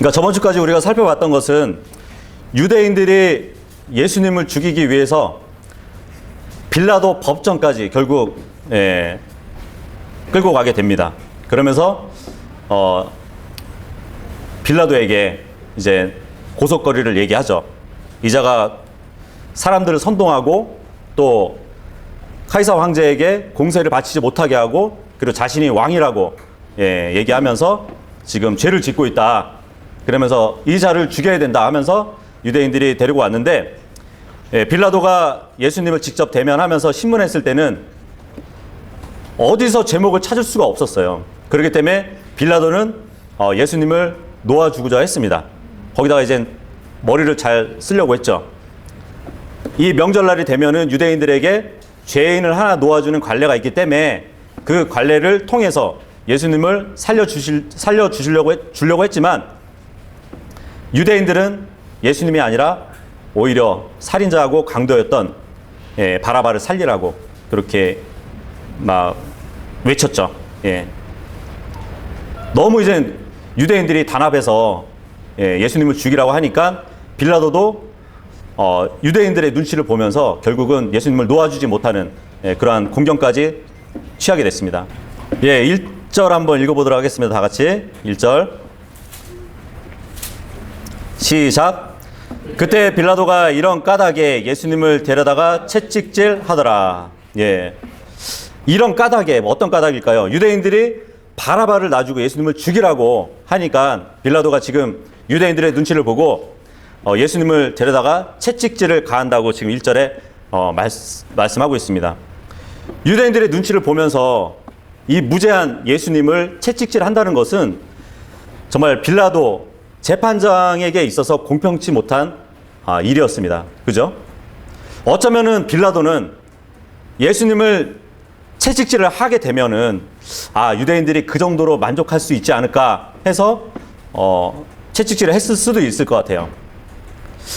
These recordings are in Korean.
그러니까 저번 주까지 우리가 살펴봤던 것은 유대인들이 예수님을 죽이기 위해서 빌라도 법정까지 결국 끌고 가게 됩니다. 그러면서 빌라도에게 이제 고속거리를 얘기하죠. 이자가 사람들을 선동하고 또 카이사 황제에게 공세를 바치지 못하게 하고 그리고 자신이 왕이라고 얘기하면서 지금 죄를 짓고 있다. 그러면서 이 자를 죽여야 된다 하면서 유대인들이 데리고 왔는데 빌라도가 예수님을 직접 대면하면서 신문했을 때는 어디서 제목을 찾을 수가 없었어요. 그렇기 때문에 빌라도는 예수님을 놓아주고자 했습니다. 거기다가 이제 머리를 잘 쓰려고 했죠. 이 명절날이 되면은 유대인들에게 죄인을 하나 놓아주는 관례가 있기 때문에 그 관례를 통해서 예수님을 주려고 했지만 유대인들은 예수님이 아니라 오히려 살인자하고 강도였던 바라바를 살리라고 그렇게 막 외쳤죠. 너무 이제 유대인들이 단합해서 예수님을 죽이라고 하니까 빌라도도 유대인들의 눈치를 보면서 결국은 예수님을 놓아주지 못하는 그러한 공경까지 취하게 됐습니다. 1절 한번 읽어보도록 하겠습니다. 다 같이 1절 시작. 그때 빌라도가 이런 까닭에 예수님을 데려다가 채찍질 하더라. 이런 까닭에 어떤 까닭일까요? 유대인들이 바라바를 놔주고 예수님을 죽이라고 하니까 빌라도가 지금 유대인들의 눈치를 보고 예수님을 데려다가 채찍질을 가한다고 지금 1절에 말씀하고 있습니다. 유대인들의 눈치를 보면서 이 무죄한 예수님을 채찍질 한다는 것은 정말 빌라도 재판장에게 있어서 공평치 못한 일이었습니다. 그죠? 어쩌면은 빌라도는 예수님을 채찍질을 하게 되면은 유대인들이 그 정도로 만족할 수 있지 않을까 해서 채찍질을 했을 수도 있을 것 같아요.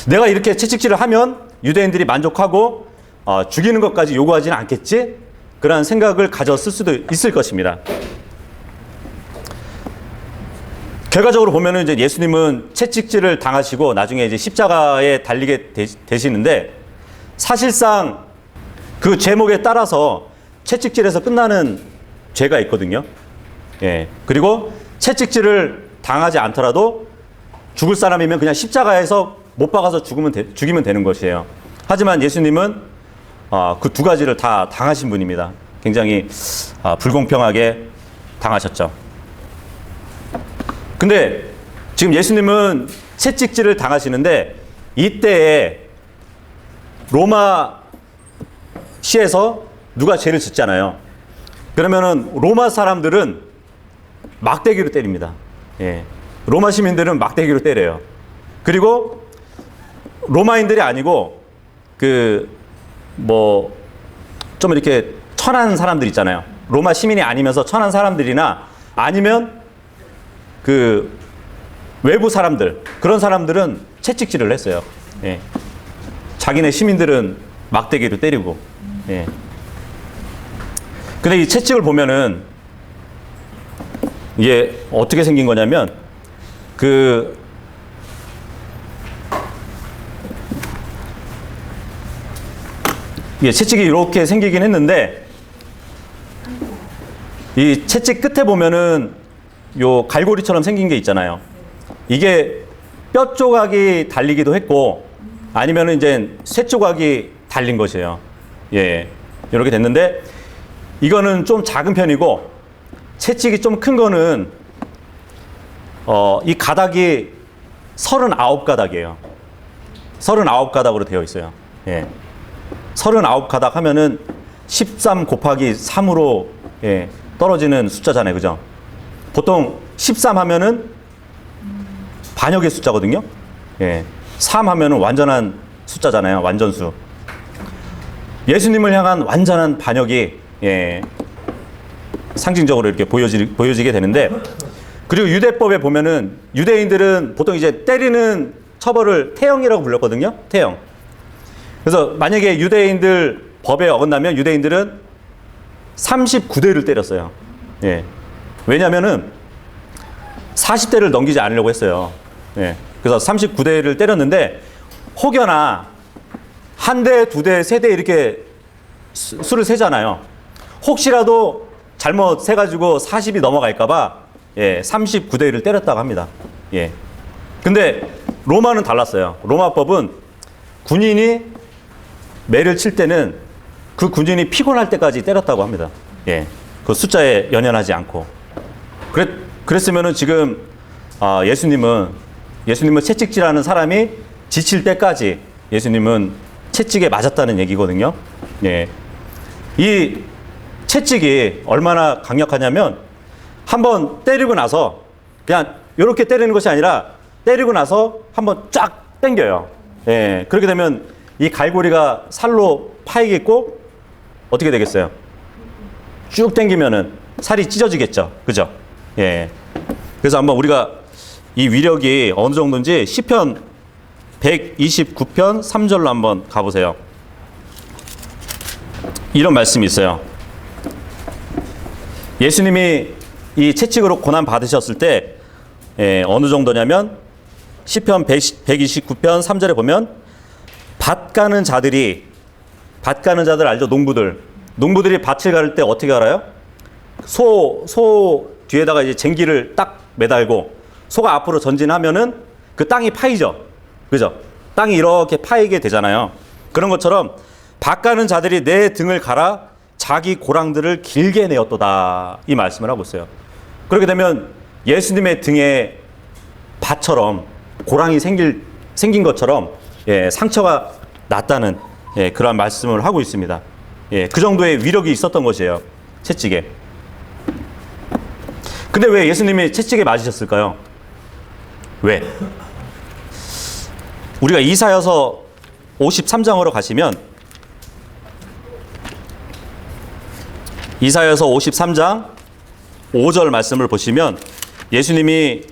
내가 이렇게 채찍질을 하면 유대인들이 만족하고 죽이는 것까지 요구하지는 않겠지? 그런 생각을 가졌을 수도 있을 것입니다. 결과적으로 보면은 이제 예수님은 채찍질을 당하시고 나중에 이제 십자가에 달리게 되시는데 사실상 그 제목에 따라서 채찍질에서 끝나는 죄가 있거든요. 그리고 채찍질을 당하지 않더라도 죽을 사람이면 그냥 십자가에서 못 박아서 죽이면 되는 것이에요. 하지만 예수님은 그 두 가지를 다 당하신 분입니다. 굉장히 불공평하게 당하셨죠. 근데 지금 예수님은 채찍질을 당하시는데 이때에 로마 시에서 누가 죄를 짓잖아요. 그러면은 로마 사람들은 막대기로 때립니다. 로마 시민들은 막대기로 때려요. 그리고 로마인들이 아니고 좀 이렇게 천한 사람들 있잖아요. 로마 시민이 아니면서 천한 사람들이나 아니면 외부 사람들, 그런 사람들은 채찍질을 했어요. 자기네 시민들은 막대기로 때리고. 근데 이 채찍을 보면은 이게 어떻게 생긴 거냐면 채찍이 이렇게 생기긴 했는데 이 채찍 끝에 보면은 요 갈고리처럼 생긴 게 있잖아요. 이게 뼈 조각이 달리기도 했고 아니면은 이제 쇠 조각이 달린 것이에요. 이렇게 됐는데 이거는 좀 작은 편이고 채찍이 좀 큰 거는 이 가닥이 39가닥이에요. 39가닥으로 되어 있어요. 39가닥 하면은 13 곱하기 3으로 떨어지는 숫자잖아요. 그죠? 보통 13 하면은 반역의 숫자거든요. 3 하면은 완전한 숫자잖아요. 완전수. 예수님을 향한 완전한 반역이 상징적으로 이렇게 보여지게 되는데, 그리고 유대법에 보면은 유대인들은 보통 이제 때리는 처벌을 태형이라고 불렀거든요. 태형. 그래서 만약에 유대인들 법에 어긋나면 유대인들은 39대를 때렸어요. 왜냐면은 40대를 넘기지 않으려고 했어요. 예. 그래서 39대를 때렸는데 혹여나 한 대, 두 대, 세 대 이렇게 수를 세잖아요. 혹시라도 잘못 세가지고 40이 넘어갈까봐 39대를 때렸다고 합니다. 예. 근데 로마는 달랐어요. 로마법은 군인이 매를 칠 때는 그 군인이 피곤할 때까지 때렸다고 합니다. 예. 그 숫자에 연연하지 않고. 그랬으면은 지금 예수님은 채찍질하는 사람이 지칠 때까지 예수님은 채찍에 맞았다는 얘기거든요. 예. 이 채찍이 얼마나 강력하냐면 한번 때리고 나서 그냥 이렇게 때리는 것이 아니라 때리고 나서 한번 쫙 당겨요. 예. 그렇게 되면 이 갈고리가 살로 파이겠고 어떻게 되겠어요? 쭉 당기면은 살이 찢어지겠죠. 그죠? 예. 그래서 한번 우리가 이 위력이 어느 정도인지 시편 129편 3절로 한번 가보세요. 이런 말씀이 있어요. 예수님이 이 채찍으로 고난 받으셨을 때 어느 정도냐면 시편 129편 3절에 보면 밭 가는 자들 알죠? 농부들이 밭을 가를 때 어떻게 알아요? 소 뒤에다가 이제 쟁기를 딱 매달고 소가 앞으로 전진하면은 그 땅이 파이죠. 그죠? 땅이 이렇게 파이게 되잖아요. 그런 것처럼 밭 가는 자들이 내 등을 갈아 자기 고랑들을 길게 내었도다. 이 말씀을 하고 있어요. 그렇게 되면 예수님의 등에 밭처럼 고랑이 생긴 것처럼 상처가 났다는 그런 말씀을 하고 있습니다. 그 정도의 위력이 있었던 것이에요. 채찍에. 근데 왜 예수님이 채찍에 맞으셨을까요? 왜? 우리가 이사야서 53장으로 가시면 이사야서 53장 5절 말씀을 보시면 예수님이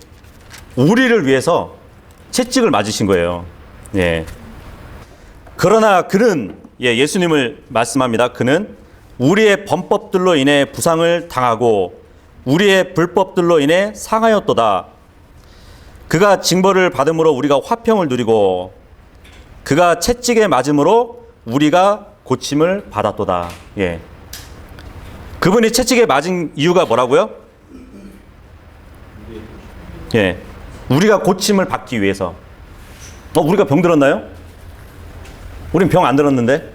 우리를 위해서 채찍을 맞으신 거예요. 예. 그러나 그는 예수님을 말씀합니다. 그는 우리의 범법들로 인해 부상을 당하고 우리의 불법들로 인해 상하였도다. 그가 징벌을 받음으로 우리가 화평을 누리고 그가 채찍에 맞음으로 우리가 고침을 받았도다. 예. 그분이 채찍에 맞은 이유가 뭐라고요? 예. 우리가 고침을 받기 위해서. 우리가 병 들었나요? 우린 병 안 들었는데?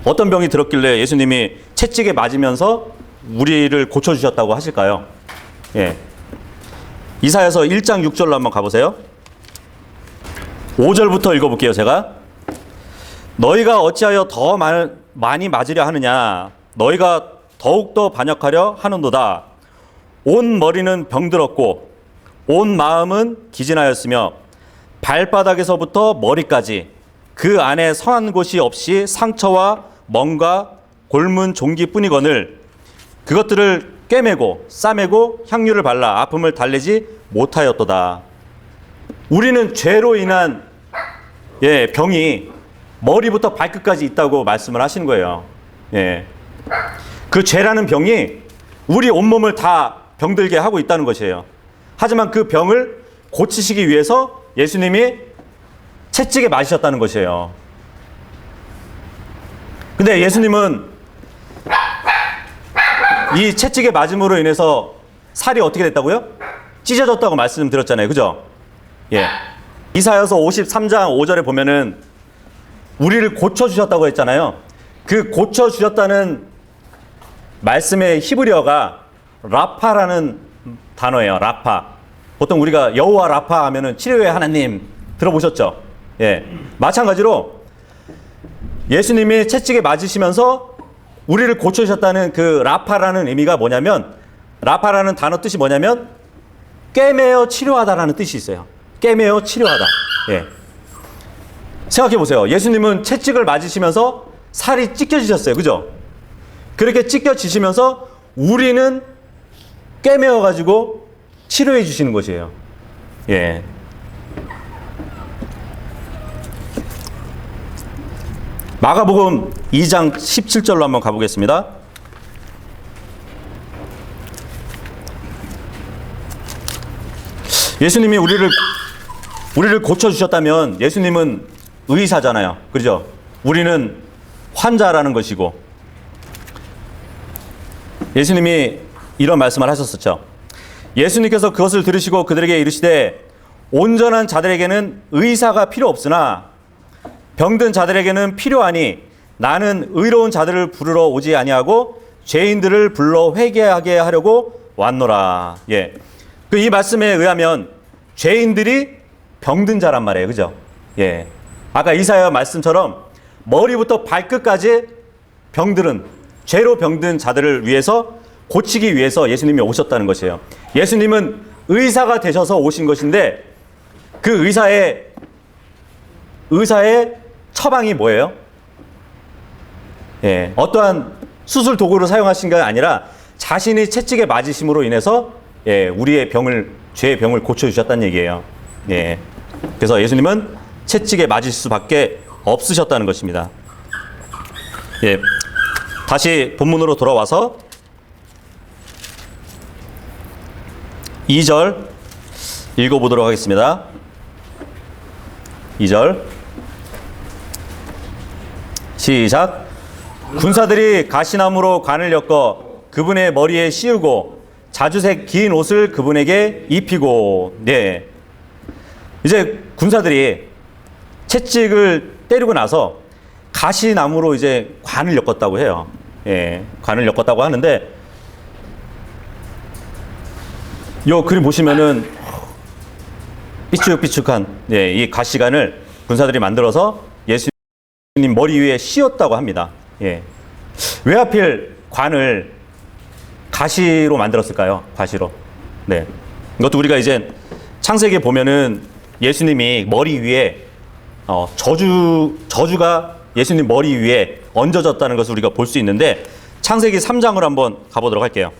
어떤 병이 들었길래 예수님이 채찍에 맞으면서 우리를 고쳐주셨다고 하실까요? 예. 이사야서 1장 6절로 한번 가보세요. 5절부터 읽어볼게요, 제가. 너희가 어찌하여 더 많이 맞으려 하느냐? 너희가 더욱더 반역하려 하는도다. 온 머리는 병들었고 온 마음은 기진하였으며 발바닥에서부터 머리까지 그 안에 성한 곳이 없이 상처와 멍과 골문 종기뿐이거늘 그것들을 꿰매고 싸매고 향유를 발라 아픔을 달래지 못하였도다. 우리는 죄로 인한 병이 머리부터 발끝까지 있다고 말씀을 하시는 거예요. 예. 그 죄라는 병이 우리 온몸을 다 병들게 하고 있다는 것이에요. 하지만 그 병을 고치시기 위해서 예수님이 채찍에 맞으셨다는 것이에요. 근데 예수님은 이 채찍에 맞음으로 인해서 살이 어떻게 됐다고요? 찢어졌다고 말씀드렸잖아요. 그죠? 예. 이사야서 53장 5절에 보면은 우리를 고쳐주셨다고 했잖아요. 그 고쳐주셨다는 말씀의 히브리어가 라파라는 단어예요. 라파. 보통 우리가 여호와 라파 하면은 치료의 하나님 들어보셨죠? 예. 마찬가지로 예수님이 채찍에 맞으시면서 우리를 고쳐주셨다는 그 라파라는 의미가 뭐냐면 라파라는 단어 뜻이 뭐냐면 꿰매어 치료하다라는 뜻이 있어요. 꿰매어 치료하다. 예. 생각해 보세요. 예수님은 채찍을 맞으시면서 살이 찢겨지셨어요. 그죠? 그렇게 찢겨지시면서 우리는 꿰매어 가지고 치료해 주시는 것이에요. 예. 마가복음 2장 17절로 한번 가보겠습니다. 예수님이 우리를 고쳐주셨다면 예수님은 의사잖아요. 그죠? 우리는 환자라는 것이고, 예수님이 이런 말씀을 하셨었죠. 예수님께서 그것을 들으시고 그들에게 이르시되 온전한 자들에게는 의사가 필요 없으나 병든 자들에게는 필요하니 나는 의로운 자들을 부르러 오지 아니하고 죄인들을 불러 회개하게 하려고 왔노라. 예. 이 말씀에 의하면 죄인들이 병든 자란 말이에요. 그죠? 예. 아까 이사야 말씀처럼 머리부터 발끝까지 병들은, 죄로 병든 자들을 위해서 고치기 위해서 예수님이 오셨다는 것이에요. 예수님은 의사가 되셔서 오신 것인데 그 의사의 처방이 뭐예요? 예. 어떠한 수술 도구를 사용하신 게 아니라 자신이 채찍에 맞으심으로 인해서 예, 우리의 죄의 병을 고쳐주셨다는 얘기예요. 예. 그래서 예수님은 채찍에 맞을 수밖에 없으셨다는 것입니다. 예. 다시 본문으로 돌아와서 2절 읽어보도록 하겠습니다. 2절 시작. 군사들이 가시나무로 관을 엮어 그분의 머리에 씌우고 자주색 긴 옷을 그분에게 입히고. 네. 이제 군사들이 채찍을 때리고 나서 가시나무로 이제 관을 엮었다고 해요. 예, 관을 엮었다고 하는데 요 그림 보시면은 삐쭉삐쭉한 예, 이 가시관을 군사들이 만들어서 예수님 머리 위에 씌웠다고 합니다. 예. 왜 하필 관을 가시로 만들었을까요? 가시로. 네. 이것도 우리가 이제 창세기에 보면은 예수님이 머리 위에 저주가 예수님 머리 위에 얹어졌다는 것을 우리가 볼 수 있는데 창세기 3장으로 한번 가보도록 할게요.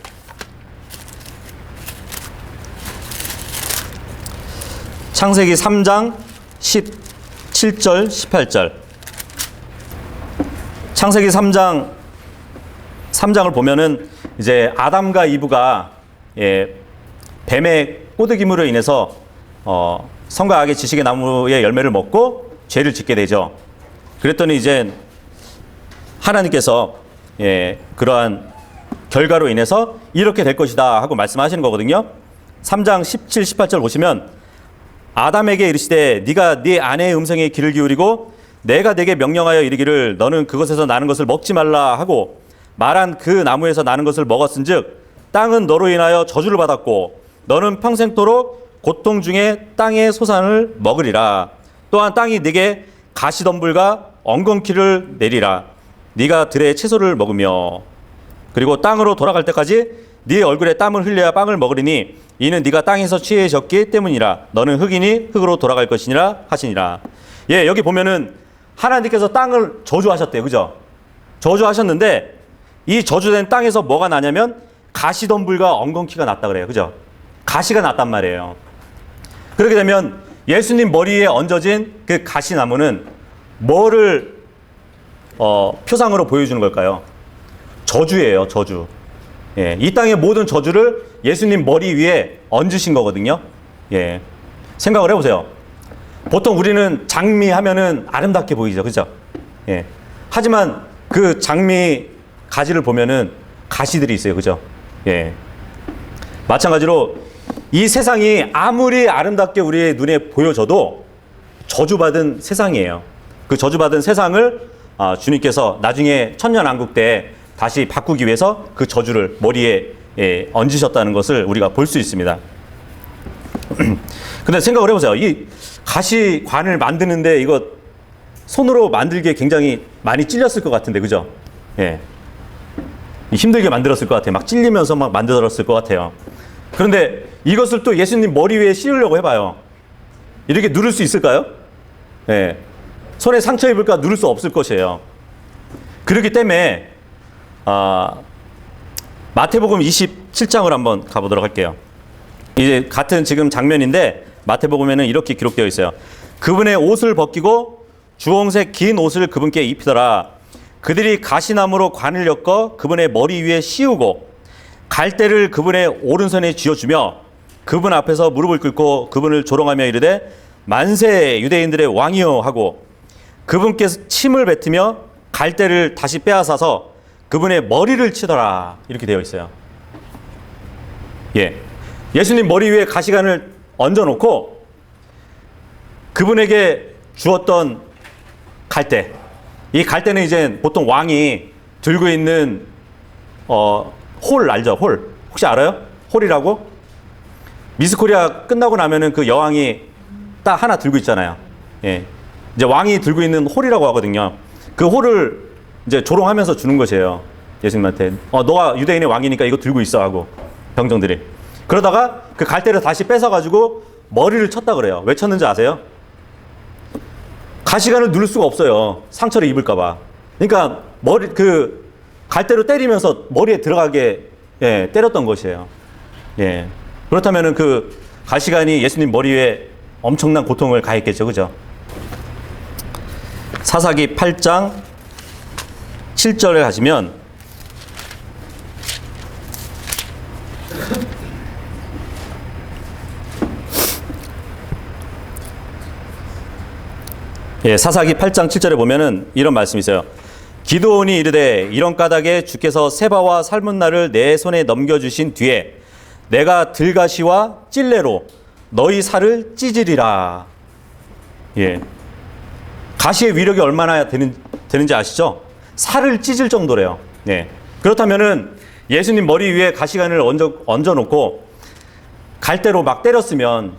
창세기 3장 17절 18절. 창세기 3장을 보면은 이제 아담과 이브가 예, 뱀의 꼬드김으로 인해서 선과 악의 지식의 나무의 열매를 먹고 죄를 짓게 되죠. 그랬더니 이제 하나님께서 예, 그러한 결과로 인해서 이렇게 될 것이다 하고 말씀하시는 거거든요. 3장 17, 18절 보시면 아담에게 이르시되 네가 네 아내의 음성에 귀를 기울이고 내가 네게 명령하여 이르기를 너는 그것에서 나는 것을 먹지 말라 하고 말한 그 나무에서 나는 것을 먹었은즉 땅은 너로 인하여 저주를 받았고 너는 평생토록 고통 중에 땅의 소산을 먹으리라. 또한 땅이 네게 가시덤불과 엉겅퀴를 내리라. 네가 들의 채소를 먹으며 그리고 땅으로 돌아갈 때까지 네 얼굴에 땀을 흘려야 빵을 먹으리니 이는 네가 땅에서 취해졌기 때문이라. 너는 흙이니 흙으로 돌아갈 것이니라 하시니라. 예, 여기 보면은 하나님께서 땅을 저주하셨대요. 그죠? 저주하셨는데 이 저주된 땅에서 뭐가 나냐면 가시덤불과 엉겅퀴가 났다 그래요. 그죠? 가시가 났단 말이에요. 그렇게 되면 예수님 머리에 얹어진 그 가시나무는 뭐를 표상으로 보여주는 걸까요? 저주예요. 저주. 예, 이 땅의 모든 저주를 예수님 머리 위에 얹으신 거거든요. 예, 생각을 해보세요. 보통 우리는 장미 하면은 아름답게 보이죠. 그죠? 예. 하지만 그 장미 가지를 보면은 가시들이 있어요. 그죠? 예. 마찬가지로 이 세상이 아무리 아름답게 우리의 눈에 보여져도 저주받은 세상이에요. 그 저주받은 세상을 주님께서 나중에 천년왕국 때 다시 바꾸기 위해서 그 저주를 머리에 얹으셨다는 것을 우리가 볼 수 있습니다. 근데 생각을 해보세요. 이 가시관을 만드는데 이거 손으로 만들기에 굉장히 많이 찔렸을 것 같은데, 그죠? 예. 힘들게 만들었을 것 같아요. 막 찔리면서 막 만들었을 것 같아요. 그런데 이것을 또 예수님 머리 위에 씌우려고 해봐요. 이렇게 누를 수 있을까요? 예. 손에 상처 입을까 누를 수 없을 것이에요. 그렇기 때문에 마태복음 27장을 한번 가보도록 할게요. 이제 같은 지금 장면인데 마태복음에는 이렇게 기록되어 있어요. 그분의 옷을 벗기고 주홍색 긴 옷을 그분께 입히더라. 그들이 가시나무로 관을 엮어 그분의 머리 위에 씌우고 갈대를 그분의 오른손에 쥐어주며 그분 앞에서 무릎을 꿇고 그분을 조롱하며 이르되 만세 유대인들의 왕이여 하고 그분께서 침을 뱉으며 갈대를 다시 빼앗아서 그분의 머리를 치더라. 이렇게 되어 있어요. 예. 예수님 머리 위에 가시관을 얹어놓고 그분에게 주었던 갈대. 이 갈대는 이제 보통 왕이 들고 있는 홀 알죠? 홀. 혹시 알아요? 홀이라고? 미스코리아 끝나고 나면은 그 여왕이 딱 하나 들고 있잖아요. 예. 이제 왕이 들고 있는 홀이라고 하거든요. 그 홀을 이제 조롱하면서 주는 것이에요. 예수님한테. 너가 유대인의 왕이니까 이거 들고 있어 하고 병정들이. 그러다가 그 갈대를 다시 뺏어가지고 머리를 쳤다 그래요. 왜 쳤는지 아세요? 가시관을 누를 수가 없어요. 상처를 입을까봐. 그러니까 그 갈대로 때리면서 머리에 들어가게 때렸던 것이에요. 예. 그렇다면은 그 가시관이 예수님 머리 위에 엄청난 고통을 가했겠죠, 그죠? 사사기 8장 7절에 가시면 사사기 8장 7절에 보면은 이런 말씀이 있어요. 기드온이 이르되 이런 까닭에 주께서 세바와 살문나를 내 손에 넘겨주신 뒤에 내가 들가시와 찔레로 너희 살을 찢으리라. 예. 가시의 위력이 얼마나 되는지 아시죠? 살을 찢을 정도래요. 예. 그렇다면은 예수님 머리 위에 가시관을 얹어놓고 갈대로 막 때렸으면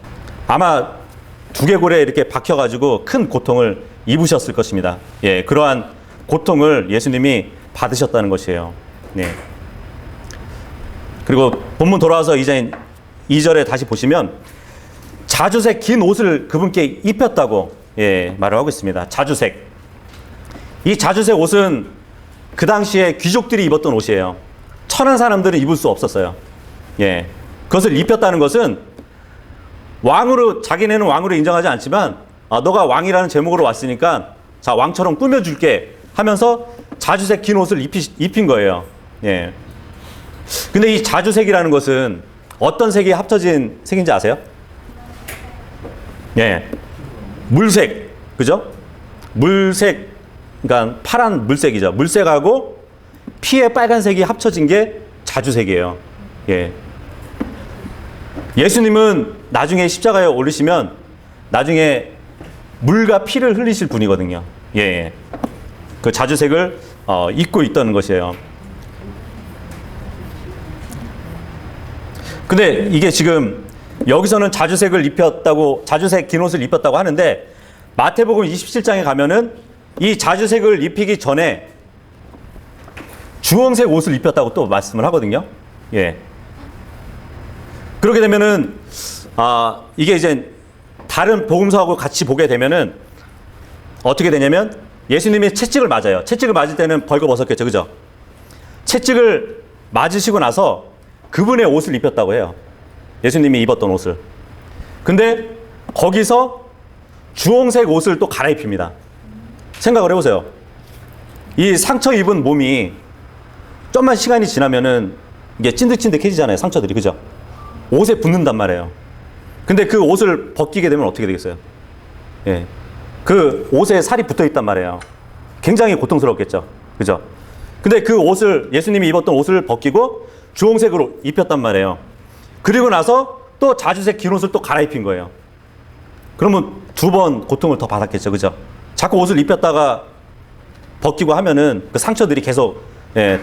아마 두개골에 이렇게 박혀가지고 큰 고통을 입으셨을 것입니다. 예. 그러한 고통을 예수님이 받으셨다는 것이에요. 네. 그리고 본문 돌아와서 이제 2절에 다시 보시면 자주색 긴 옷을 그분께 입혔다고 말을 하고 있습니다. 자주색. 이 자주색 옷은 그 당시에 귀족들이 입었던 옷이에요. 천한 사람들은 입을 수 없었어요. 예. 그것을 입혔다는 것은 자기네는 왕으로 인정하지 않지만 너가 왕이라는 제목으로 왔으니까 자, 왕처럼 꾸며줄게 하면서 자주색 긴 옷을 입힌 거예요. 예. 근데 이 자주색이라는 것은 어떤 색이 합쳐진 색인지 아세요? 예. 물색. 그죠? 물색. 그러니까 파란 물색이죠. 물색하고 피의 빨간색이 합쳐진 게 자주색이에요. 예. 예수님은 나중에 십자가에 오르시면 나중에 물과 피를 흘리실 분이거든요. 예. 그 자주색을 입고 있던 것이에요. 근데 이게 지금 여기서는 자주색 긴 옷을 입혔다고 하는데 마태복음 27장에 가면은 이 자주색을 입히기 전에 주홍색 옷을 입혔다고 또 말씀을 하거든요. 예. 그렇게 되면은 이게 이제 다른 복음서하고 같이 보게 되면은 어떻게 되냐면 예수님이 채찍을 맞아요. 채찍을 맞을 때는 벌거벗었겠죠, 그죠? 채찍을 맞으시고 나서 그분의 옷을 입혔다고 해요. 예수님이 입었던 옷을. 근데 거기서 주홍색 옷을 또 갈아입힙니다. 생각을 해보세요. 이 상처 입은 몸이 좀만 시간이 지나면은 이게 찐득찐득해지잖아요. 상처들이, 그죠? 옷에 붙는단 말이에요. 근데 그 옷을 벗기게 되면 어떻게 되겠어요? 예. 그 옷에 살이 붙어 있단 말이에요. 굉장히 고통스럽겠죠. 그죠? 근데 그 옷을, 예수님이 입었던 옷을 벗기고 주홍색으로 입혔단 말이에요. 그리고 나서 또 자주색 긴 옷을 또 갈아입힌 거예요. 그러면 2번 고통을 더 받았겠죠. 그죠? 자꾸 옷을 입혔다가 벗기고 하면은 그 상처들이 계속,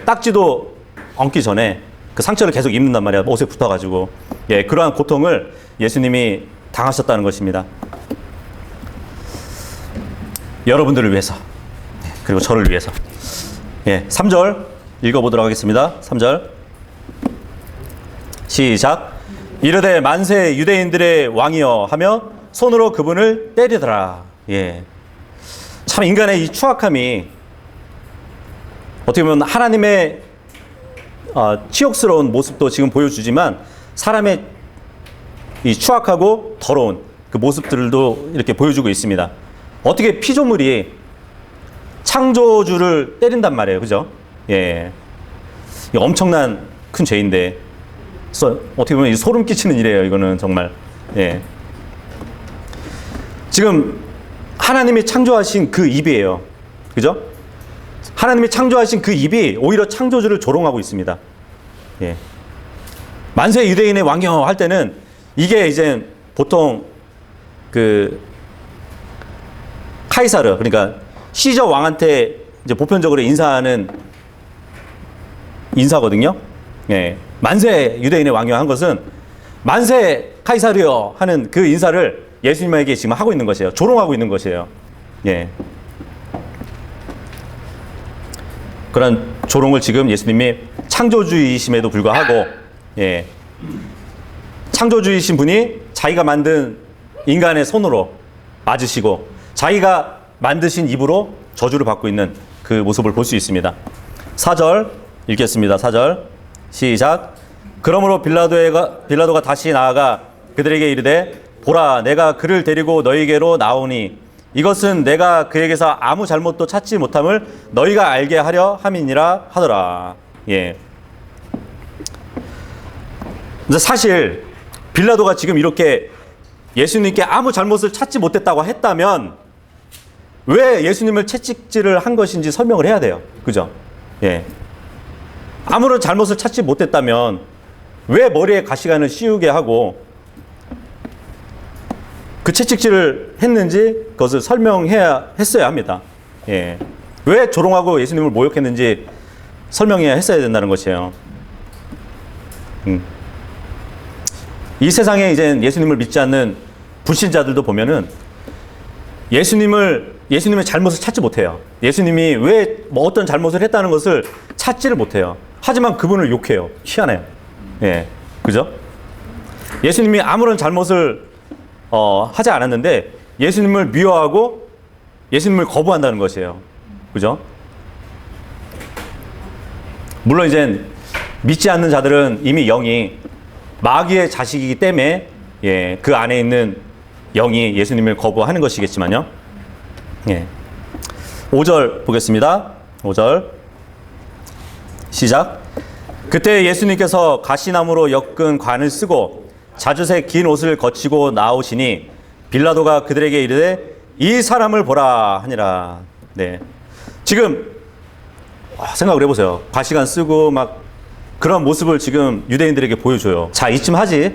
딱지도 얹기 전에 그 상처를 계속 입는단 말이에요. 옷에 붙어가지고. 예, 그러한 고통을 예수님이 당하셨다는 것입니다. 여러분들을 위해서. 그리고 저를 위해서. 예, 3절 읽어보도록 하겠습니다. 3절. 시작. 이르되 만세 유대인들의 왕이여 하며 손으로 그분을 때리더라. 예. 참 인간의 이 추악함이 어떻게 보면 하나님의 치욕스러운 모습도 지금 보여주지만 사람의 이 추악하고 더러운 그 모습들도 이렇게 보여주고 있습니다. 어떻게 피조물이 창조주를 때린단 말이에요. 그죠? 예. 엄청난 큰 죄인데 어떻게 보면 소름 끼치는 일이에요. 이거는 정말. 예. 지금 하나님이 창조하신 그 입이에요. 그죠? 하나님이 창조하신 그 입이 오히려 창조주를 조롱하고 있습니다. 예. 만세 유대인의 왕이여 할 때는 이게 이제 보통 그 카이사르, 그러니까 시저 왕한테 이제 보편적으로 인사하는 인사거든요. 예. 만세 유대인의 왕이여 한 것은 만세 카이사르여 하는 그 인사를 예수님에게 지금 하고 있는 것이에요. 조롱하고 있는 것이에요. 예. 그런 조롱을 지금 예수님이 창조주이심에도 불구하고, 예. 창조주이신 분이 자기가 만든 인간의 손으로 맞으시고 자기가 만드신 입으로 저주를 받고 있는 그 모습을 볼 수 있습니다. 4절 읽겠습니다. 4절 시작. 그러므로 빌라도가 다시 나아가 그들에게 이르되 보라, 내가 그를 데리고 너희에게로 나오니 이것은 내가 그에게서 아무 잘못도 찾지 못함을 너희가 알게 하려 함이니라 하더라. 예. 근데 사실 빌라도가 지금 이렇게 예수님께 아무 잘못을 찾지 못했다고 했다면 왜 예수님을 채찍질을 한 것인지 설명을 해야 돼요. 그죠? 예. 아무런 잘못을 찾지 못했다면 왜 머리에 가시관을 씌우게 하고 그 채찍질을 했는지 그것을 설명해야 했어야 합니다. 예. 왜 조롱하고 예수님을 모욕했는지 설명해야 했어야 된다는 것이에요. 이 세상에 이제 예수님을 믿지 않는 불신자들도 보면은 예수님의 잘못을 찾지 못해요. 예수님이 왜 뭐 어떤 잘못을 했다는 것을 찾지를 못해요. 하지만 그분을 욕해요. 희한해요. 예. 그죠? 예수님이 아무런 잘못을 하지 않았는데 예수님을 미워하고 예수님을 거부한다는 것이에요. 그죠? 물론 이제 믿지 않는 자들은 이미 영이 마귀의 자식이기 때문에 예, 그 안에 있는 영이 예수님을 거부하는 것이겠지만요. 예. 5절 보겠습니다. 5절 시작. 그때 예수님께서 가시나무로 엮은 관을 쓰고 자주색 긴 옷을 거치고 나오시니 빌라도가 그들에게 이르되 이 사람을 보라 하니라. 네. 지금 생각을 해보세요. 가시관 쓰고 막 그런 모습을 지금 유대인들에게 보여줘요. 자, 이쯤 하지.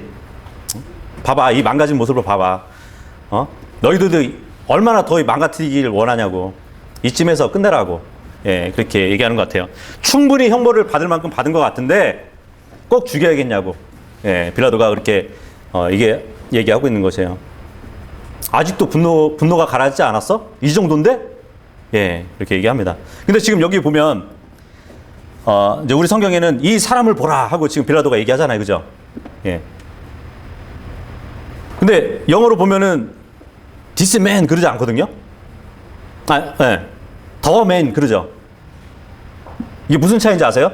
봐봐, 이 망가진 모습을 봐봐. 너희들도 얼마나 더 망가뜨리기를 원하냐고. 이쯤에서 끝내라고. 예, 그렇게 얘기하는 것 같아요. 충분히 형벌을 받을 만큼 받은 것 같은데 꼭 죽여야겠냐고. 예, 빌라도가 그렇게 이게 얘기하고 있는 것이에요. 아직도 분노가 가라앉지 않았어? 이 정도인데? 예, 이렇게 얘기합니다. 근데 지금 여기 보면 이제 우리 성경에는 이 사람을 보라 하고 지금 빌라도가 얘기하잖아요, 그죠? 예. 근데 영어로 보면은 this man 그러지 않거든요. 예. the man 그러죠. 이게 무슨 차이인지 아세요?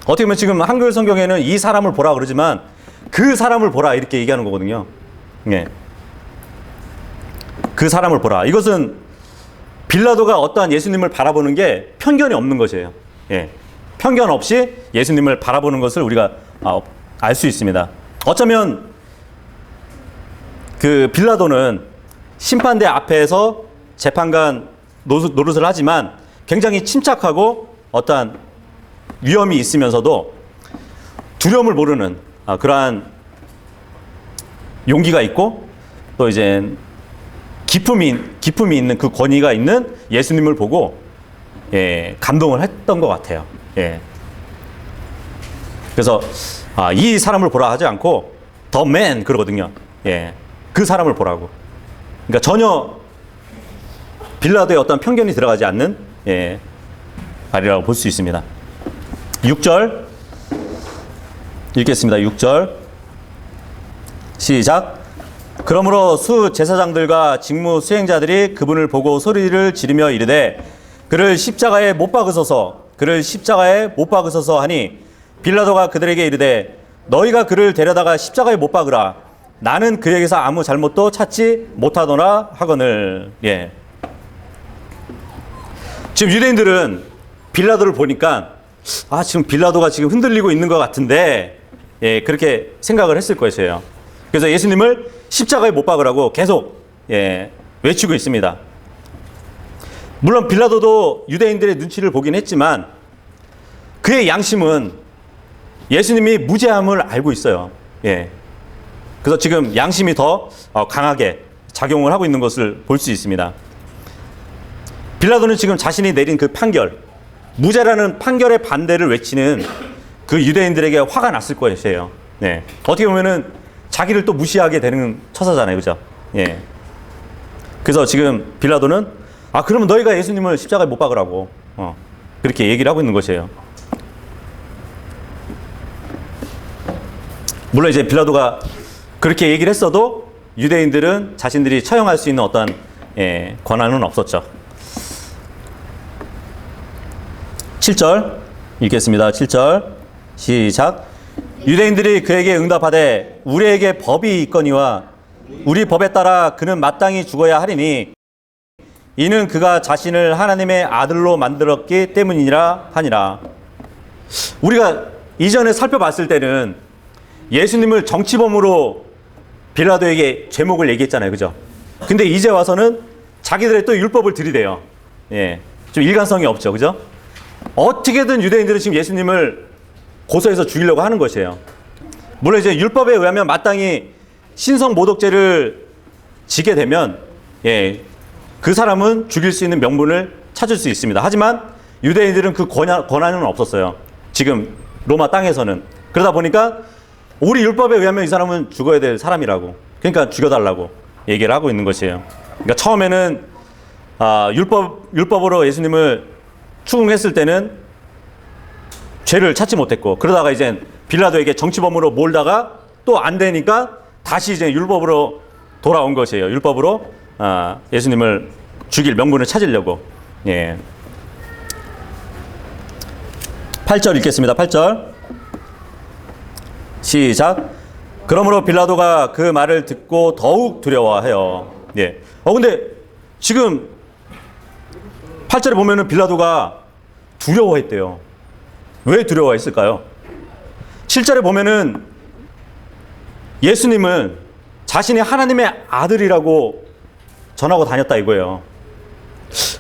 어떻게 보면 지금 한글 성경에는 이 사람을 보라 그러지만 그 사람을 보라 이렇게 얘기하는 거거든요. 예. 그 사람을 보라. 이것은 빌라도가 어떠한 예수님을 바라보는 게 편견이 없는 것이에요. 예. 편견 없이 예수님을 바라보는 것을 우리가 알 수 있습니다. 어쩌면 그 빌라도는 심판대 앞에서 재판관 노릇을 하지만 굉장히 침착하고 어떠한 위험이 있으면서도 두려움을 모르는 그러한 용기가 있고 또 이제 기품이 있는 그 권위가 있는 예수님을 보고 예, 감동을 했던 것 같아요. 예. 그래서 이 사람을 보라 하지 않고 the man 그러거든요. 예. 그 사람을 보라고. 그러니까 전혀 빌라도의 어떤 편견이 들어가지 않는 예, 말이라고 볼 수 있습니다. 6절 읽겠습니다. 6절 시작. 그러므로 수 제사장들과 직무 수행자들이 그분을 보고 소리를 지르며 이르되 그를 십자가에 못 박으소서, 그를 십자가에 못 박으소서 하니 빌라도가 그들에게 이르되 너희가 그를 데려다가 십자가에 못 박으라. 나는 그에게서 아무 잘못도 찾지 못하더라 하거늘. 예. 지금 유대인들은 빌라도를 보니까 지금 빌라도가 지금 흔들리고 있는 것 같은데 예, 그렇게 생각을 했을 것이에요. 그래서 예수님을 십자가에 못 박으라고 계속 예, 외치고 있습니다. 물론 빌라도도 유대인들의 눈치를 보긴 했지만 그의 양심은 예수님이 무죄함을 알고 있어요. 예. 그래서 지금 양심이 더 강하게 작용을 하고 있는 것을 볼 수 있습니다. 빌라도는 지금 자신이 내린 그 판결, 무죄라는 판결의 반대를 외치는 그 유대인들에게 화가 났을 것이에요. 예. 어떻게 보면은 자기를 또 무시하게 되는 처사잖아요. 그죠? 예. 그래서 지금 빌라도는 그러면 너희가 예수님을 십자가에 못 박으라고 그렇게 얘기를 하고 있는 것이에요. 물론 이제 빌라도가 그렇게 얘기를 했어도 유대인들은 자신들이 처형할 수 있는 어떤 권한은 없었죠. 7절 읽겠습니다. 7절 시작. 유대인들이 그에게 응답하되 우리에게 법이 있거니와 우리 법에 따라 그는 마땅히 죽어야 하리니 이는 그가 자신을 하나님의 아들로 만들었기 때문이라 하니라. 우리가 이전에 살펴봤을 때는 예수님을 정치범으로 빌라도에게 제목을 얘기했잖아요. 그죠? 근데 이제 와서는 자기들의 또 율법을 들이대요. 예. 좀 일관성이 없죠. 그죠? 어떻게든 유대인들은 지금 예수님을 고소해서 죽이려고 하는 것이에요. 물론 이제 율법에 의하면 마땅히 신성모독죄를 지게 되면 그 사람은 죽일 수 있는 명분을 찾을 수 있습니다. 하지만 유대인들은 그 권한은 없었어요. 지금 로마 땅에서는. 그러다 보니까 우리 율법에 의하면 이 사람은 죽어야 될 사람이라고. 그러니까 죽여달라고 얘기를 하고 있는 것이에요. 그러니까 처음에는 율법으로 예수님을 추궁했을 때는 죄를 찾지 못했고, 그러다가 이제 빌라도에게 정치범으로 몰다가 또 안 되니까 다시 이제 율법으로 돌아온 것이에요. 율법으로 예수님을 죽일 명분을 찾으려고. 예. 8절 읽겠습니다. 8절 시작. 그러므로 빌라도가 그 말을 듣고 더욱 두려워해요. 예. 근데 지금 8절에 보면은 빌라도가 두려워했대요. 왜 두려워했을까요? 7절에 보면은 예수님을 자신이 하나님의 아들이라고 전하고 다녔다 이거예요.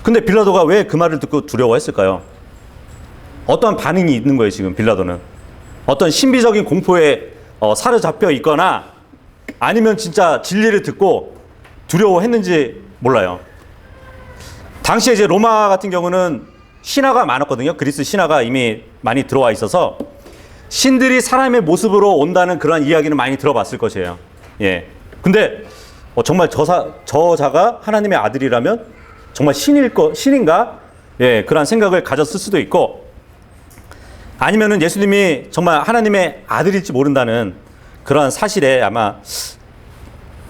근데 빌라도가 왜 그 말을 듣고 두려워했을까요? 어떠한 반응이 있는 거예요, 지금 빌라도는. 어떤 신비적인 공포에 사로잡혀 있거나 아니면 진짜 진리를 듣고 두려워했는지 몰라요. 당시에 이제 로마 같은 경우는 신화가 많았거든요. 그리스 신화가 이미 많이 들어와 있어서 신들이 사람의 모습으로 온다는 그런 이야기는 많이 들어봤을 것이에요. 예. 근데 정말 저자가 하나님의 아들이라면 정말 신인가? 예, 그런 생각을 가졌을 수도 있고, 아니면은 예수님이 정말 하나님의 아들일지 모른다는 그런 사실에 아마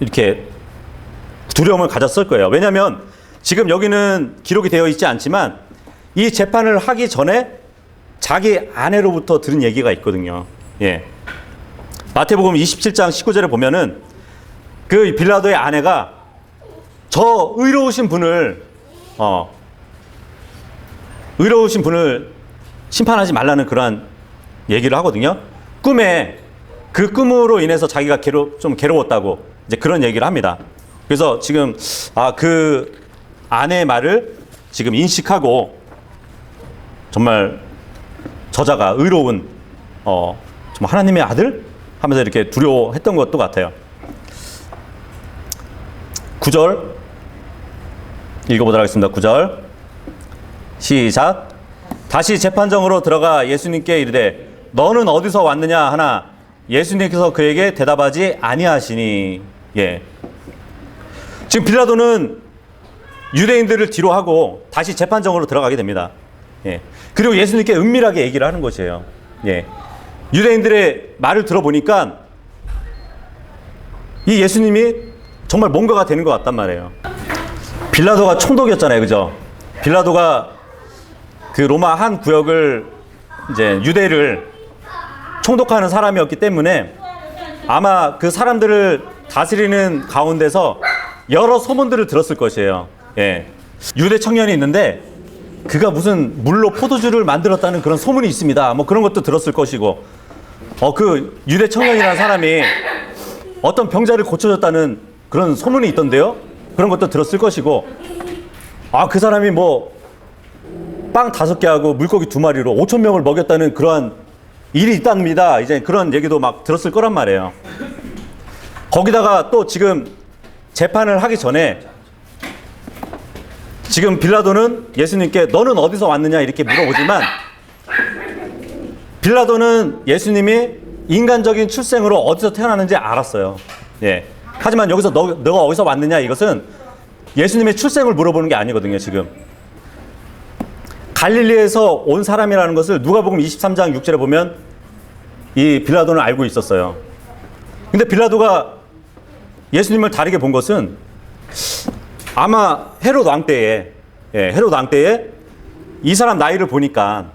이렇게 두려움을 가졌을 거예요. 왜냐하면 지금 여기는 기록이 되어 있지 않지만 이 재판을 하기 전에 자기 아내로부터 들은 얘기가 있거든요. 예. 마태복음 27장 19절에 보면은 그 빌라도의 아내가 저 의로우신 분을 심판하지 말라는 그러한 얘기를 하거든요. 꿈에 그 꿈으로 인해서 자기가 좀 괴로웠다고 이제 그런 얘기를 합니다. 그래서 지금 그 아내의 말을 지금 인식하고 정말 저자가 의로운 정말 하나님의 아들 하면서 이렇게 두려워했던 것도 같아요. 9절 읽어보도록 하겠습니다. 9절 시작. 다시 재판정으로 들어가 예수님께 이르되 너는 어디서 왔느냐 하나 예수님께서 그에게 대답하지 아니하시니. 예. 지금 빌라도는 유대인들을 뒤로 하고 다시 재판정으로 들어가게 됩니다. 예. 그리고 예수님께 은밀하게 얘기를 하는 것이에요. 예. 유대인들의 말을 들어보니까 이 예수님이 정말 뭔가가 되는 것 같단 말이에요. 빌라도가 총독이었잖아요. 그죠? 빌라도가 그 로마 한 구역을 이제 유대를 총독하는 사람이었기 때문에 아마 그 사람들을 다스리는 가운데서 여러 소문들을 들었을 것이에요. 예. 유대 청년이 있는데 그가 무슨 물로 포도주를 만들었다는 그런 소문이 있습니다. 뭐 그런 것도 들었을 것이고, 그 유대 청년이라는 사람이 어떤 병자를 고쳐줬다는 그런 소문이 있던데요. 그런 것도 들었을 것이고, 그 사람이 뭐 빵 5개 하고 물고기 2마리로 5천 명을 먹였다는 그러한 일이 있답니다. 이제 그런 얘기도 막 들었을 거란 말이에요. 거기다가 또 지금 재판을 하기 전에 지금 빌라도는 예수님께 너는 어디서 왔느냐 이렇게 물어보지만, 빌라도는 예수님이 인간적인 출생으로 어디서 태어났는지 알았어요. 예. 하지만 여기서 너가 어디서 왔느냐 이것은 예수님의 출생을 물어보는 게 아니거든요. 지금 갈릴리에서 온 사람이라는 것을 누가복음 23장 6절에 보면 이 빌라도는 알고 있었어요. 근데 빌라도가 예수님을 다르게 본 것은 아마 헤롯 왕 때에, 헤롯 왕 때에 이 사람 나이를 보니까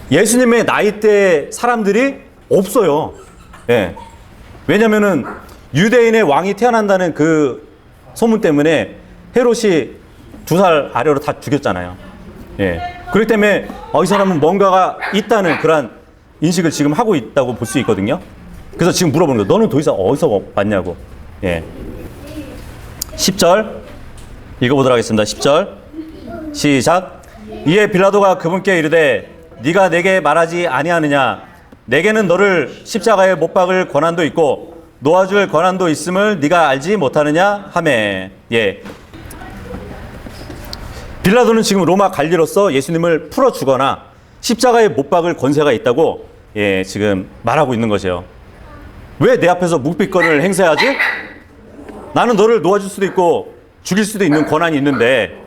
예수님의 나이대 사람들이 없어요. 예. 왜냐면은 유대인의 왕이 태어난다는 그 소문 때문에 헤롯이 2살 아래로 다 죽였잖아요. 예. 그렇기 때문에 이 사람은 뭔가가 있다는 그런 인식을 지금 하고 있다고 볼 수 있거든요. 그래서 지금 물어보는 거예요. 너는 도대체 어디서 왔냐고. 예. 10절 읽어보도록 하겠습니다. 10절 시작. 이에 빌라도가 그분께 이르되 네가 내게 말하지 아니하느냐? 내게는 너를 십자가에 못 박을 권한도 있고 놓아줄 권한도 있음을 네가 알지 못하느냐 하매. 예. 빌라도는 지금 로마 관리로서 예수님을 풀어주거나 십자가에 못 박을 권세가 있다고 지금 말하고 있는 것이에요. 왜 내 앞에서 묵비권을 행사하지? 나는 너를 놓아줄 수도 있고 죽일 수도 있는 권한이 있는데,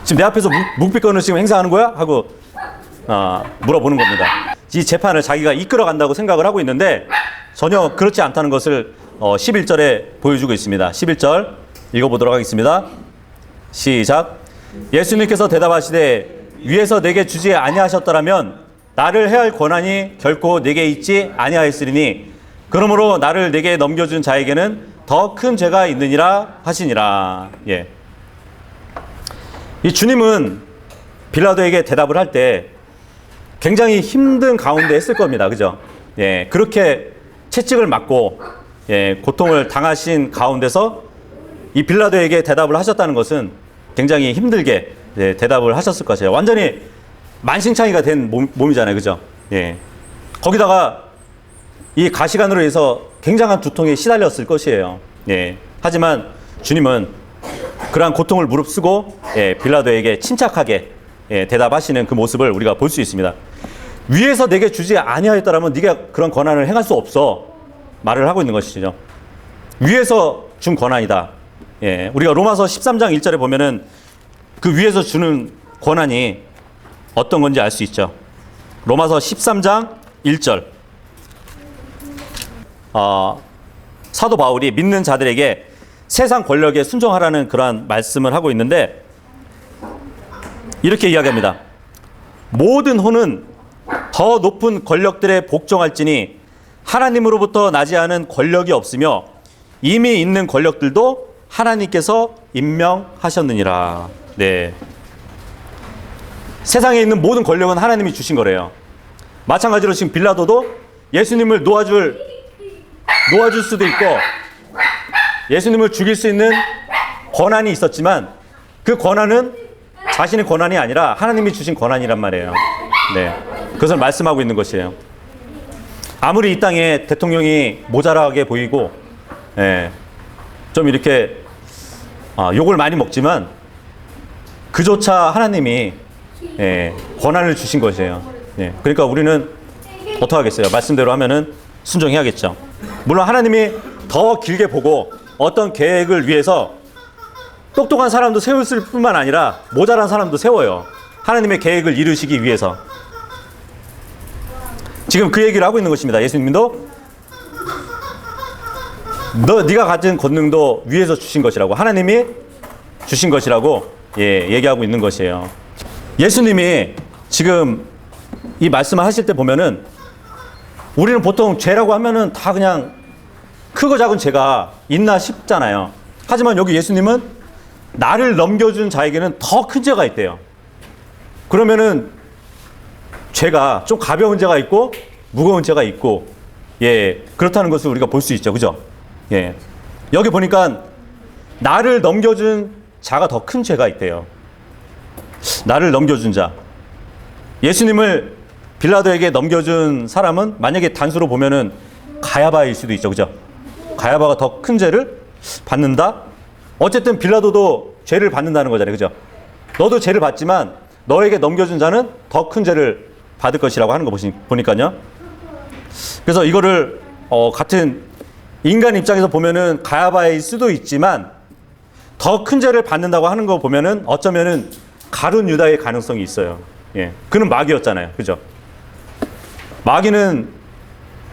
지금 내 앞에서 묵비권을 지금 행사하는 거야? 하고 물어보는 겁니다. 이 재판을 자기가 이끌어 간다고 생각을 하고 있는데 전혀 그렇지 않다는 것을 11절에 보여주고 있습니다. 11절 읽어보도록 하겠습니다. 시작. 예수님께서 대답하시되 위에서 내게 주지 아니하셨더라면 나를 해할 권한이 결코 내게 있지 아니하였으리니 그러므로 나를 내게 넘겨준 자에게는 더 큰 죄가 있느니라 하시니라. 예. 이 주님은 빌라도에게 대답을 할 때 굉장히 힘든 가운데 했을 겁니다. 그죠? 예. 그렇게 채찍을 맞고 고통을 당하신 가운데서 이 빌라도에게 대답을 하셨다는 것은 굉장히 힘들게 대답을 하셨을 것이에요. 완전히 만신창이가 된 몸이잖아요. 그죠? 예. 거기다가 이 가시관으로 해서 굉장한 두통에 시달렸을 것이에요. 예. 하지만 주님은 그러한 고통을 무릅쓰고 빌라도에게 침착하게 대답하시는 그 모습을 우리가 볼 수 있습니다. 위에서 내게 주지 아니하였더라면 네가 그런 권한을 행할 수 없어 말을 하고 있는 것이죠. 위에서 준 권한이다. 예, 우리가 로마서 13장 1절에 보면은 그 위에서 주는 권한이 어떤 건지 알 수 있죠. 로마서 13장 1절. 사도 바울이 믿는 자들에게 세상 권력에 순종하라는 그러한 말씀을 하고 있는데 이렇게 이야기합니다. 모든 혼은 더 높은 권력들에 복종할지니 하나님으로부터 나지 않은 권력이 없으며 이미 있는 권력들도 하나님께서 임명하셨느니라. 네. 세상에 있는 모든 권력은 하나님이 주신 거래요. 마찬가지로 지금 빌라도도 예수님을 놓아줄 수도 있고 예수님을 죽일 수 있는 권한이 있었지만 그 권한은 자신의 권한이 아니라 하나님이 주신 권한이란 말이에요. 네. 그것을 말씀하고 있는 것이에요. 아무리 이 땅에 대통령이 모자라게 보이고 좀 이렇게 욕을 많이 먹지만 그조차 하나님이 권한을 주신 것이에요. 그러니까 우리는 어떻게 하겠어요? 말씀대로 하면은 순종해야겠죠. 물론 하나님이 더 길게 보고 어떤 계획을 위해서 똑똑한 사람도 세울 뿐만 아니라 모자란 사람도 세워요. 하나님의 계획을 이루시기 위해서. 지금 그 얘기를 하고 있는 것입니다. 예수님도 네가 가진 권능도 위에서 주신 것이라고, 하나님이 주신 것이라고 얘기하고 있는 것이에요. 예수님이 지금 이 말씀을 하실 때 보면은 우리는 보통 죄라고 하면은 다 그냥 크고 작은 죄가 있나 싶잖아요. 하지만 여기 예수님은 나를 넘겨준 자에게는 더 큰 죄가 있대요. 그러면은 죄가 좀 가벼운 죄가 있고 무거운 죄가 있고, 예, 그렇다는 것을 우리가 볼 수 있죠. 그죠? 예. 여기 보니까 나를 넘겨준 자가 더 큰 죄가 있대요. 나를 넘겨준 자. 예수님을 빌라도에게 넘겨준 사람은 만약에 단수로 보면은 가야바일 수도 있죠. 그죠? 가야바가 더 큰 죄를 받는다? 어쨌든 빌라도도 죄를 받는다는 거잖아요. 그죠? 너도 죄를 받지만 너에게 넘겨준 자는 더 큰 죄를 받을 것이라고 하는 거 보니까요. 그래서 이거를 같은 인간 입장에서 보면은 가야바일 수도 있지만 더 큰 죄를 받는다고 하는 거 보면은 어쩌면은 가룟 유다의 가능성이 있어요. 예. 그는 마귀였잖아요. 그죠? 마귀는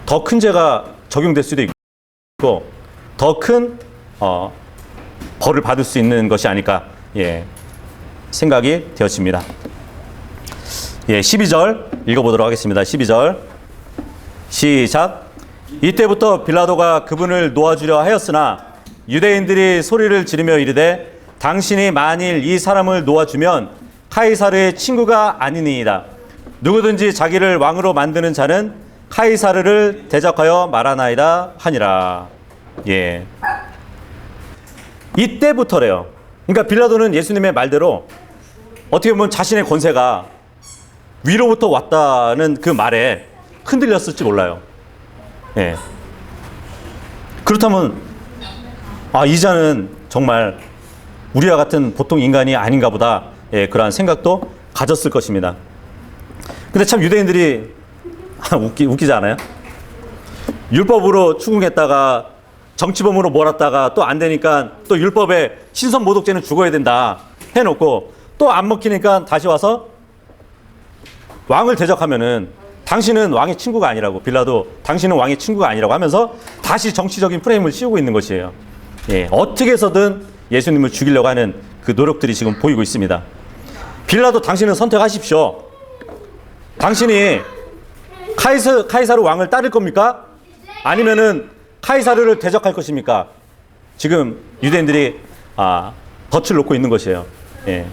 더 큰 죄가 적용될 수도 있고 더 큰 벌을 받을 수 있는 것이 아닐까, 예, 생각이 되었습니다. 예, 12절 읽어보도록 하겠습니다. 12절 시작. 이때부터 빌라도가 그분을 놓아주려 하였으나 유대인들이 소리를 지르며 이르되 당신이 만일 이 사람을 놓아주면 카이사르의 친구가 아니니이다. 누구든지 자기를 왕으로 만드는 자는 카이사르를 대적하여 말하나이다 하니라. 예. 이때부터래요. 그러니까 빌라도는 예수님의 말대로 어떻게 보면 자신의 권세가 위로부터 왔다는 그 말에 흔들렸을지 몰라요. 예. 그렇다면 이 자는 정말 우리와 같은 보통 인간이 아닌가 보다, 예, 그러한 생각도 가졌을 것입니다. 근데 참 유대인들이 웃기지 않아요? 율법으로 추궁했다가 정치범으로 몰았다가 또 안 되니까 또 율법에 신선모독죄는 죽어야 된다 해놓고 또 안 먹히니까 다시 와서 왕을 대적하면은 당신은 왕의 친구가 아니라고, 빌라도 당신은 왕의 친구가 아니라고 하면서 다시 정치적인 프레임을 씌우고 있는 것이에요. 예, 어떻게 해서든 예수님을 죽이려고 하는 그 노력들이 지금 보이고 있습니다. 빌라도 당신은 선택하십시오. 당신이 카이사르 왕을 따를 겁니까? 아니면은 카이사르를 대적할 것입니까? 지금 유대인들이 덫을 놓고 있는 것이에요. 예.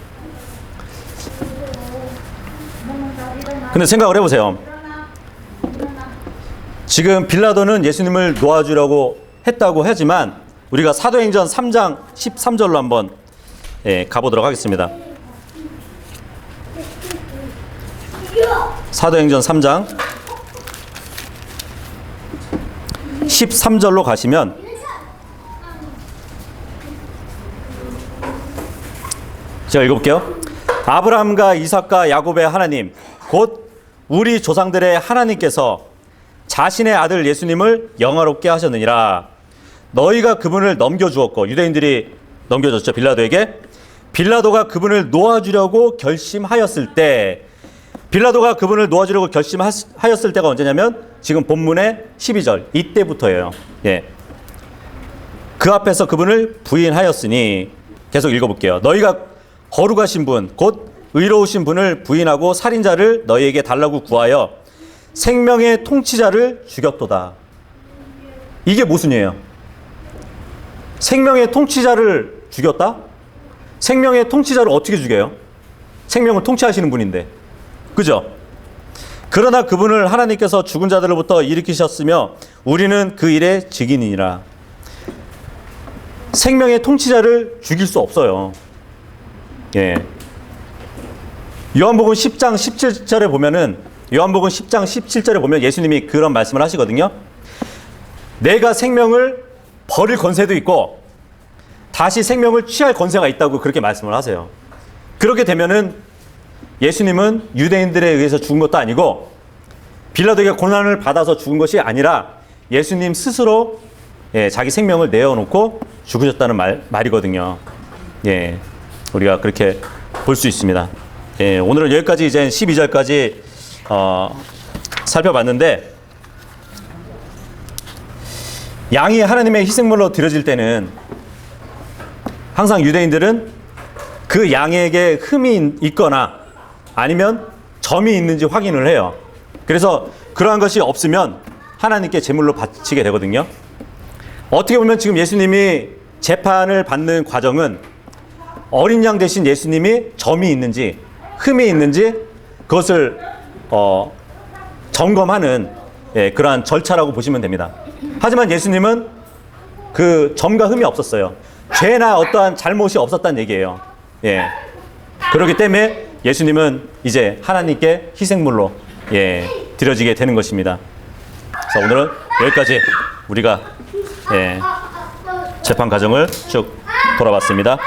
근데 생각을 해보세요. 지금 빌라도는 예수님을 놓아주려고 했다고 하지만 우리가 사도행전 3장 13절로 한번, 예, 가보도록 하겠습니다. 사도행전 3장 13절로 가시면 제가 읽어볼게요. 아브라함과 이삭과 야곱의 하나님 곧 우리 조상들의 하나님께서 자신의 아들 예수님을 영화롭게 하셨느니라. 너희가 그분을 넘겨주었고, 유대인들이 넘겨줬죠, 빌라도에게. 빌라도가 그분을 놓아주려고 결심하였을 때, 빌라도가 그분을 놓아주려고 결심하였을 때가 언제냐면 지금 본문의 12절 이때부터예요. 예. 그 앞에서 그분을 부인하였으니, 계속 읽어볼게요. 너희가 거룩하신 분 곧 의로우신 분을 부인하고 살인자를 너희에게 달라고 구하여 생명의 통치자를 죽였도다. 이게 모순이에요. 생명의 통치자를 죽였다? 생명의 통치자를 어떻게 죽여요? 생명을 통치하시는 분인데. 그죠? 그러나 그분을 하나님께서 죽은 자들로부터 일으키셨으며 우리는 그 일의 증인이니라. 생명의 통치자를 죽일 수 없어요. 예. 요한복음 10장 17절에 보면은, 요한복음 10장 17절에 보면 예수님이 그런 말씀을 하시거든요. 내가 생명을 버릴 권세도 있고 다시 생명을 취할 권세가 있다고 그렇게 말씀을 하세요. 그렇게 되면은 예수님은 유대인들에 의해서 죽은 것도 아니고 빌라도에게 고난을 받아서 죽은 것이 아니라 예수님 스스로, 예, 자기 생명을 내어놓고 죽으셨다는 말이거든요. 예, 우리가 그렇게 볼 수 있습니다. 예, 오늘은 여기까지 이제 12절까지 살펴봤는데, 양이 하나님의 희생물로 드려질 때는 항상 유대인들은 그 양에게 흠이 있거나 아니면 점이 있는지 확인을 해요. 그래서 그러한 것이 없으면 하나님께 제물로 바치게 되거든요. 어떻게 보면 지금 예수님이 재판을 받는 과정은 어린 양 대신 예수님이 점이 있는지 흠이 있는지 그것을 점검하는 그러한 절차라고 보시면 됩니다. 하지만 예수님은 그 점과 흠이 없었어요. 죄나 어떠한 잘못이 없었다는 얘기예요. 예. 그렇기 때문에 예수님은 이제 하나님께 희생물로 드려지게 되는 것입니다. 그래서 오늘은 여기까지 우리가 재판 과정을 쭉 돌아봤습니다.